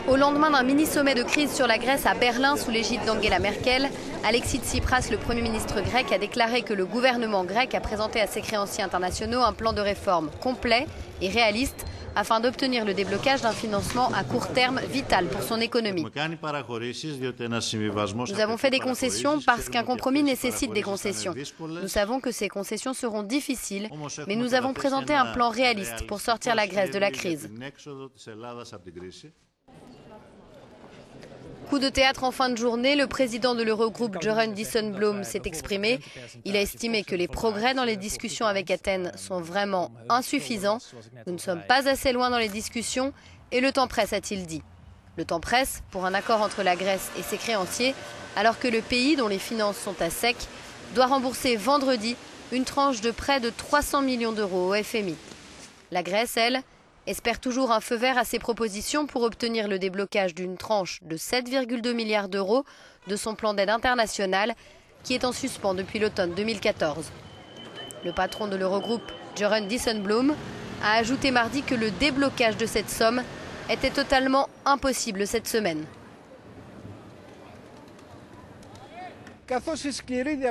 Au lendemain d'un mini-sommet de crise sur la Grèce à Berlin sous l'égide d'Angela Merkel, Alexis Tsipras, le Premier ministre grec, a déclaré que le gouvernement grec a présenté à ses créanciers internationaux un plan de réforme complet et réaliste afin d'obtenir le déblocage d'un financement à court terme vital pour son économie. Nous avons fait des concessions parce qu'un compromis nécessite des concessions. Nous savons que ces concessions seront difficiles, mais nous avons présenté un plan réaliste pour sortir la Grèce de la crise. Coup de théâtre en fin de journée, le président de l'Eurogroupe, Jeroen Dijsselbloem, s'est exprimé. Il a estimé que les progrès dans les discussions avec Athènes sont vraiment insuffisants. Nous ne sommes pas assez loin dans les discussions et le temps presse, a-t-il dit. Le temps presse pour un accord entre la Grèce et ses créanciers, alors que le pays, dont les finances sont à sec, doit rembourser vendredi une tranche de près de 300 millions d'euros au FMI. La Grèce, elle, espère toujours un feu vert à ses propositions pour obtenir le déblocage d'une tranche de 7,2 milliards d'euros de son plan d'aide international qui est en suspens depuis l'automne 2014. Le patron de l'Eurogroupe, Jeroen Dijsselbloem, a ajouté mardi que le déblocage de cette somme était totalement impossible cette semaine.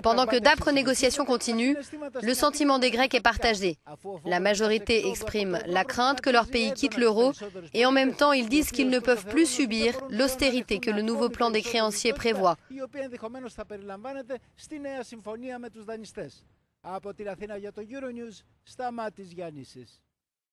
Pendant que d'âpres négociations continuent, le sentiment des Grecs est partagé. La majorité exprime la crainte que leur pays quitte l'euro et en même temps ils disent qu'ils ne peuvent plus subir l'austérité que le nouveau plan des créanciers prévoit. Από την Αθήνα για το Euronews, Σταμάτης Γιάννησης.